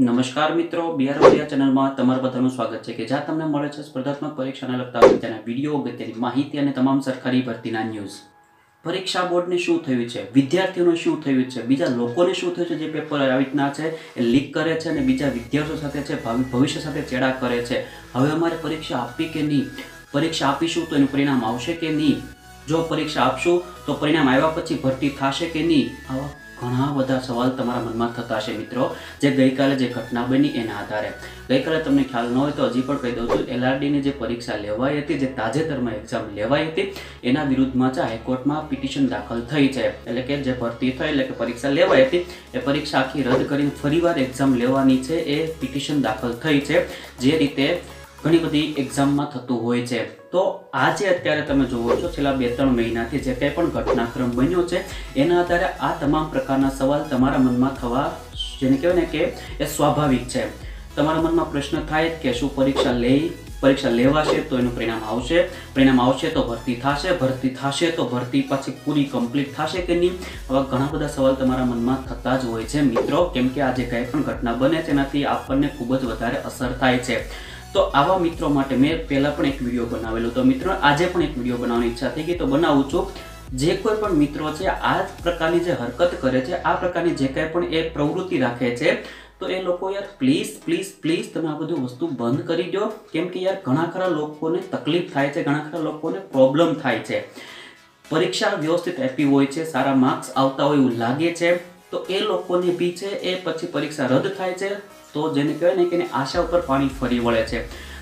નમસ્કાર મિત્રો, બીઆર વડિયા ચેનલમાં તમારું બધાનું સ્વાગત છે કે જ્યાં તમને મળે છે સ્પર્ધાત્મક પરીક્ષાને લગતા અગત્યના વિડીયો, અગત્યની માહિતી અને તમામ સરકારી ભરતીના ન્યૂઝ. પરીક્ષા બોર્ડને શું થયું છે, વિદ્યાર્થીઓને શું થયું છે, બીજા લોકોને શું થયું છે જે પેપર આવી રીતના છે એ લીક કરે છે અને બીજા વિદ્યાર્થીઓ સાથે છે ભવિષ્ય સાથે ચેડા કરે છે. હવે અમારે પરીક્ષા આપવી કે નહીં, પરીક્ષા આપીશું તો એનું પરિણામ આવશે કે નહીં, જો પરીક્ષા આપશું તો પરિણામ આવ્યા પછી ભરતી થશે કે નહીં, આવા ઘણા બધા સવાલ તમારા મનમાં થતા હશે મિત્રો. જે ગઈકાલે જે ઘટના બની એના આધારે ગઈકાલે તમને ખ્યાલ ન હોય તો હજી પણ કહી દઉં છું, LRDની જે પરીક્ષા લેવાઈ હતી, જે તાજેતરમાં એક્ઝામ લેવાઈ હતી, એના વિરુદ્ધમાં હાઈકોર્ટમાં પિટિશન દાખલ થઈ છે. એટલે કે જે ભરતી થઈ એટલે કે પરીક્ષા લેવાઈ હતી એ પરીક્ષા આખી રદ કરીને ફરીવાર એક્ઝામ લેવાની છે એ પિટિશન દાખલ થઈ છે, જે રીતે ઘણી બધી એક્ઝામમાં થતું હોય છે. તો આજે અત્યારે તમે જુઓ છો છેલ્લા 2-3 મહિનાથી જે કંઈ પણ ઘટનાક્રમ બન્યો છે એના આધારે આ તમામ પ્રકારના સવાલ તમારા મનમાં થવા, જેને કહેવાય ને કે એ સ્વાભાવિક છે. તમારા મનમાં પ્રશ્ન થાય કે શું પરીક્ષા લેવાશે તો એનું પરિણામ આવશે તો ભરતી થશે તો ભરતી પાછી પૂરી કમ્પ્લીટ થશે કે નહીં, આવા ઘણા બધા સવાલ તમારા મનમાં થતા જ હોય છે મિત્રો. કેમ કે આજે કંઈ પણ ઘટના બને તેનાથી આપણને ખૂબ જ વધારે અસર થાય છે. તો આવા મિત્રો માટે મેં પહેલાં પણ એક વિડીયો બનાવેલો હતો મિત્રો, આજે પણ એક વિડીયો બનાવવાની ઈચ્છા થઈ ગઈ તો બનાવું છું. જે કોઈ પણ મિત્રો છે આ જ પ્રકારની જે હરકત કરે છે, આ પ્રકારની જે કાંઈ પણ એ પ્રવૃત્તિ રાખે છે, તો એ લોકો યાર પ્લીઝ તમે આ બધું વસ્તુ બંધ કરી દો. કેમ કે યાર ઘણા ખરા લોકોને તકલીફ થાય છે, ઘણા ખરા લોકોને પ્રોબ્લેમ થાય છે. પરીક્ષા વ્યવસ્થિત આપી હોય છે, સારા માર્ક્સ આવતા હોય એવું લાગે છે, તો એ લોકોને બી છે એ પછી પરીક્ષા રદ થાય છે તો જેને કહેવાય ને કે એની આશા ઉપર પાણી ફરી વળે છે.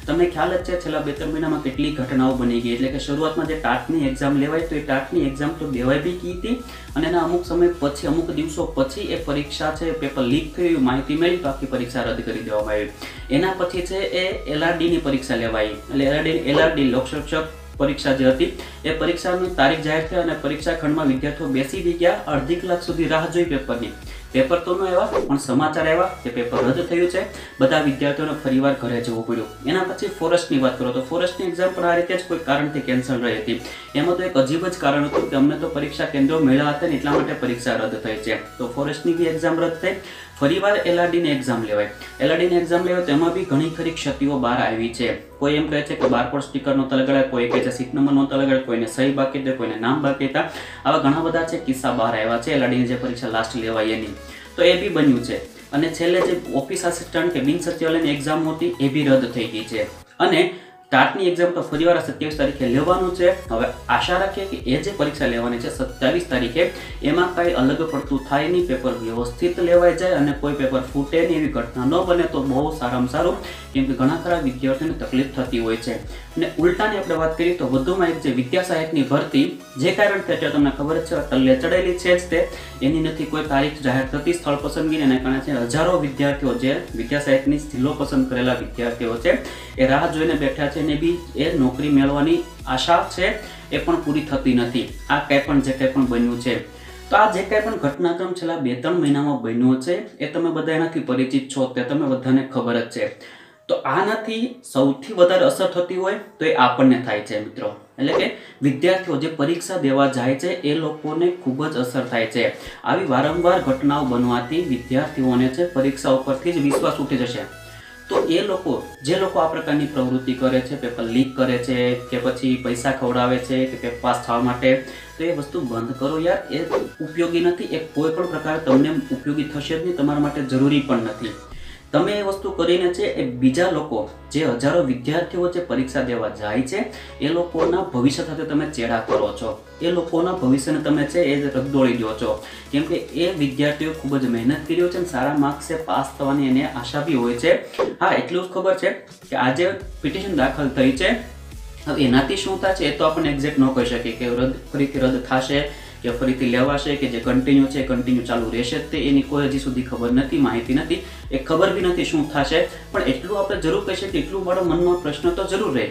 તમને ખ્યાલ જ છે છેલ્લા 2-3 મહિનામાં કેટલી ઘટનાઓ બની ગઈ. એટલે કે શરૂઆતમાં જે ટાટની એક્ઝામ લેવાય તો એ ટાટની એક્ઝામ તો દેવાઈ બી ગઈ હતી અને એના અમુક સમય પછી, અમુક દિવસો પછી એ પરીક્ષા છે પેપર લીક થયું એવી માહિતી મળી તો આખી પરીક્ષા રદ કરી દેવામાં આવી. એના પછી છે એ LRDની પરીક્ષા લેવાઈ. એટલે LRD લોકશિક્ષક પરીક્ષા જે હતી એ પરીક્ષાની તારીખ જાહેર થઈ અને પરીક્ષા ખંડમાં વિદ્યાર્થીઓ બેસી બી ગયા. અડધી કલાક સુધી રાહ જોઈ પેપરની. પેપર તો ન આવ્યા પણ સમાચાર આવ્યા કે પેપર રદ થયું છે. બધા વિદ્યાર્થીઓને ફરીવાર ઘરે જવું પડ્યું. એના પછી ફોરેસ્ટની વાત કરો તો ફોરેસ્ટની એક્ઝામ પણ આ રીતે જ કોઈ કારણથી કેન્સલ રહી હતી. એમાં તો એક અજીબ જ કારણ હતું કે અમને તો પરીક્ષા કેન્દ્રો મળ્યા હતા ને એટલા માટે પરીક્ષા રદ થઈ છે. તો ફોરેસ્ટની બી એક્ઝામ રદ થઈ. ફરીવાર LRDની એક્ઝામ લેવાય. LRDની એક્ઝામ લેવાય તો એમાં બી ઘણી ખરી ક્ષતિઓ બહાર આવી છે. કોઈ એમ કહે છે કે બારકોડ સ્ટીકર નહોતા લગાડ્યા, કોઈ કહે છે સીટ નંબર નહોતા લગાડ્યા, કોઈને સહી બાકી હતી, કોઈને નામ બાકી હતા. આવા ઘણા બધા છે કિસ્સા બહાર આવ્યા છે LRDની જે પરીક્ષા લાસ્ટ લેવાય એની. તો એ બી બન્યું છે. અને છેલ્લે જે ઓફિસ આસિસ્ટન્ટ કે બિન સચિવાલયની એક્ઝામ હતી એ બી રદ થઈ ગઈ છે. અને ટાટની એક્ઝામ તો ફરીવાર 27 તારીખે લેવાનું છે. હવે આશા રાખીએ કે એ જે પરીક્ષા લેવાની છે 27 તારીખે એમાં કાંઈ અલગ પડતું થાય નહીં, પેપર વ્યવસ્થિત લેવાઈ જાય અને કોઈ પેપર ફૂટે નહીં એવી ઘટના ન બને તો બહુ સારામાં સારું. કેમ કે ઘણા ખરા વિદ્યાર્થીઓને તકલીફ થતી હોય છે. અને ઉલટાની આપણે વાત કરીએ તો વધુમાં એક જે વિદ્યા સહાયકની ભરતી જે કારણથી અત્યારે તમને ખબર જ છે ટલ્લે ચડેલી છે જ તે, એની નથી કોઈ તારીખ જાહેર થતી સ્થળ પસંદગીને, એના કારણે છે હજારો વિદ્યાર્થીઓ જે વિદ્યા સહાયકની જિલ્લો પસંદ કરેલા વિદ્યાર્થીઓ છે એ રાહ જોઈને બેઠા છે ને બી એ નોકરી મેળવવાની આશા છે એ પણ પૂરી થતી નથી. આ કંઈ પણ જે કંઈ પણ બન્યું છે તો આ જે કંઈ પણ ઘટનાક્રમ છેલ્લા 2-3 મહિનામાં બન્યો છે એ તમે બધા એનાથી પરિચિત છો, તે તમે બધાને ખબર જ છે. તો આનાથી સૌથી વધારે અસર થતી હોય તો એ આપણને થાય છે મિત્રો. એટલે કે વિદ્યાર્થીઓ જે પરીક્ષા દેવા જાય છે એ લોકોને ખૂબ જ અસર થાય છે. આવી વારંવાર ઘટનાઓ બનવાથી વિદ્યાર્થીઓને છે પરીક્ષા ઉપરથી જ વિશ્વાસ ઉઠી જશે. તો એ લોકો જે લોકો આ પ્રકારની પ્રવૃત્તિ કરે છે, પેપર લીક કરે છે કે પછી પૈસા ખવડાવે છે કે પેપર પાસ થવા માટે, તો એ વસ્તુ બંધ કરો યાર. એ ઉપયોગી નથી. એ કોઈ પણ પ્રકારે તમને ઉપયોગી થશે જ નહીં, તમારા માટે જરૂરી પણ નથી. તમે એ વસ્તુ કરીને છે એ બીજા લોકો જે હજારો વિદ્યાર્થીઓ જે પરીક્ષા દેવા જાય છે એ લોકોના ભવિષ્ય સાથે તમે ચેડા કરો છો. એ લોકોના ભવિષ્યને તમે છે એ રગદોળી દો છો. કેમ કે એ વિદ્યાર્થીઓ ખૂબ જ મહેનત કર્યો છે અને સારા માર્ક્સે પાસ થવાની એને આશા બી હોય છે. હા, એટલું જ ખબર છે કે આજે પિટિશન દાખલ થઈ છે. હવે એનાથી શું થશે એ તો આપણને એક્ઝેક્ટ ન કહી શકીએ કે ફરીથી રદ થશે કે ફરીથી લેવાશે કે જે કન્ટિન્યુ છે કન્ટિન્યુ ચાલુ રહેશે જ તે એની કોઈ હજી સુધી ખબર નથી, માહિતી નથી. એ ખબર બી નથી શું થશે. પણ એટલું આપણે જરૂર કહી શકીએ, એટલું મારો મનનો પ્રશ્ન તો જરૂર રહે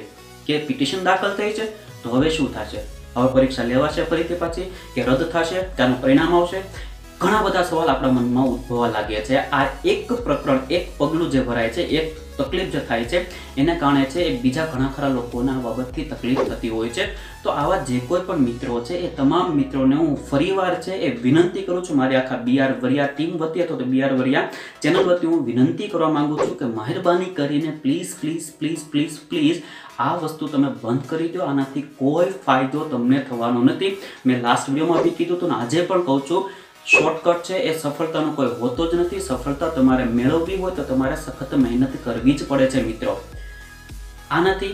કે પિટિશન દાખલ થઈ છે તો હવે શું થશે? હવે પરીક્ષા લેવાશે ફરીથી પાછી કે રદ થશે? ત્યાંનું પરિણામ આવશે? ઘણા બધા સવાલ આપણા મનમાં ઉદ્ભવવા લાગે છે। આ એક પ્રકરણ, એક પગલું જે ભરાય છે, એક તકલીફ જે થાય છે એના કારણે છે એ બીજા ઘણા ખરા લોકોના બાબતથી તકલીફ થતી હોય છે। તો આવા જે કોઈ પણ મિત્રો છે એ તમામ મિત્રોને હું ફરીવાર છે એ વિનંતી કરું છું, મારી આખા બીઆર વરિયા ટીમ વતી અથવા તો બીઆર વરિયા ચેનલ વતી હું વિનંતી કરવા માંગુ છું કે મહેરબાની કરીને please please please please please આ વસ્તુ તમે બંધ કરી દો। આનાથી કોઈ ફાયદો તમને થવાનો નથી। મેં લાસ્ટ વિડીયોમાં બી કીધું હતું ને આજે પણ કહું છું, શોર્ટકટ છે એ સફળતાનો કોઈ હોતો જ નથી। સફળતા તમારે મેળવવી હોય તો તમારે સખત મહેનત કરવી જ પડે છે મિત્રો। આનાથી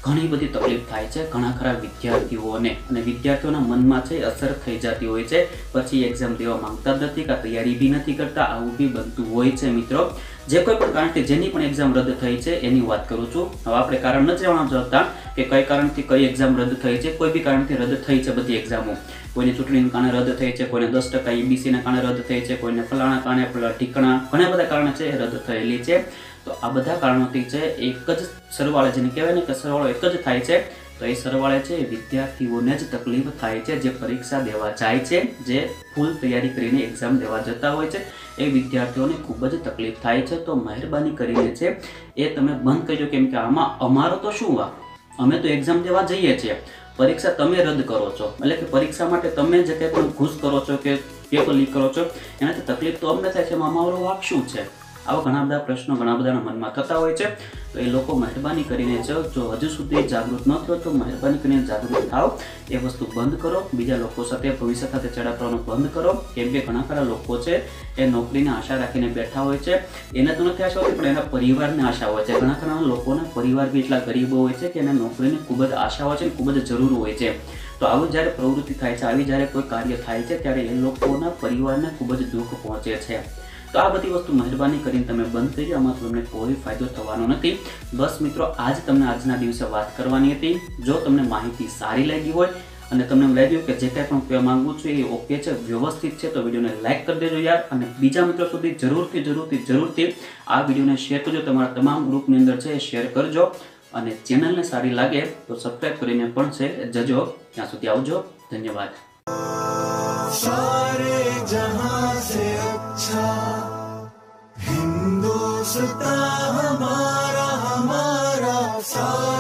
ઘણી બધી તકલીફ થાય છે ઘણા ખરા વિદ્યાર્થીઓને, અને વિદ્યાર્થીઓના મનમાં છે અસર થઈ જતી હોય છે। પછી એક્ઝામ દેવા માંગતા જ નથી, કાં તૈયારી બી નથી કરતા, આવું બી બનતું હોય છે મિત્રો। જે કોઈ પણ કારણથી જેની પણ એક્ઝામ રદ થઈ છે એની વાત કરું છું। હવે આપણે કારણ નથી જણાવતા કે કઈ કારણથી કઈ એક્ઝામ રદ થઈ છે। કોઈ બી કારણથી રદ થઈ છે બધી એક્ઝામો। કોઈની ચૂંટણીના કારણે રદ થઈ છે, કોઈને 10% EBCના કારણે રદ થઈ છે, કોઈને ફલાણા કારણે પેલા ઠીકણા, ઘણા બધા કારણે છે રદ થયેલી છે। તો આ બધા કારણોથી છે એક જ સરવાળે, જેને કહેવાય ને કે સરવાળો એક જ થાય છે, તો એ સરવાળે છે વિદ્યાર્થીઓને જ તકલીફ થાય છે જે પરીક્ષા દેવા જાય છે, જે ફૂલ તૈયારી કરીને એક્ઝામ દેવા જતા હોય છે, એ વિદ્યાર્થીઓને ખૂબ જ તકલીફ થાય છે। તો મહેરબાની કરીને છે એ તમે બંધ કરજો, કેમ કે આમાં અમારો તો શું વાંક? અમે તો એક્ઝામ દેવા જઈએ છીએ, પરીક્ષા તમે રદ કરો છો, એટલે કે પરીક્ષા માટે તમે જે કંઈ પણ ઘૂસ કરો છો કે પેપર લીક કરો છો એનાથી તકલીફ તો અમને થાય છે, અમારો વાંક શું છે? આવા ઘણા બધા પ્રશ્નો ઘણા બધાના મનમાં થતા હોય છે। તો એ લોકો મહેરબાની કરીને જો હજુ સુધી જાગૃત ન થયો તો મહેરબાની કરીને જાગૃત થાવ, એ વસ્તુ બંધ કરો, બીજા લોકો સાથે ભવિષ્ય સાથે ચેડા કરવાનું બંધ કરો, કેમ કે ઘણા ખરા લોકો છે એ નોકરીની આશા રાખીને બેઠા હોય છે। એને તો નથી આશા હોતી પણ એના પરિવારને આશા હોય છે। ઘણા ખરા લોકોના પરિવાર બી એટલા ગરીબો હોય છે કે એને નોકરીની ખૂબ જ આશા હોય છે, ખૂબ જ જરૂર હોય છે। તો આવું જ્યારે પ્રવૃત્તિ થાય છે, આવી જ્યારે કોઈ કાર્ય થાય છે ત્યારે એ લોકોના પરિવારને ખૂબ જ દુઃખ પહોંચે છે। તો આ બધી વસ્તુ મહેરબાની કરીને તમે બંધ કરી દો, આમાં તમને કોઈ ફાયદો થવાનો નથી। બસ મિત્રો, આજ તમને આજના દિવસે વાત કરવાની હતી। જો તમને માહિતી સારી લાગી હોય અને તમને એમ લાગ્યું કે જે કાંઈ પણ કહેવા માંગુ છું એ ઓકે છે, વ્યવસ્થિત છે, તો વિડીયોને લાઇક કરી દેજો યાર, અને બીજા મિત્રો સુધી જરૂરથી આ વિડીયોને શેર કરજો, તમારા તમામ ગ્રુપની અંદર છે એ શેર કરજો, અને ચેનલને સારી લાગે તો સબસ્ક્રાઈબ કરીને પણ છે જજો। ત્યાં સુધી આવજો, ધન્યવાદ। सारे जहां से अच्छा हिंदुस्तान हमारा, हमारा सारा।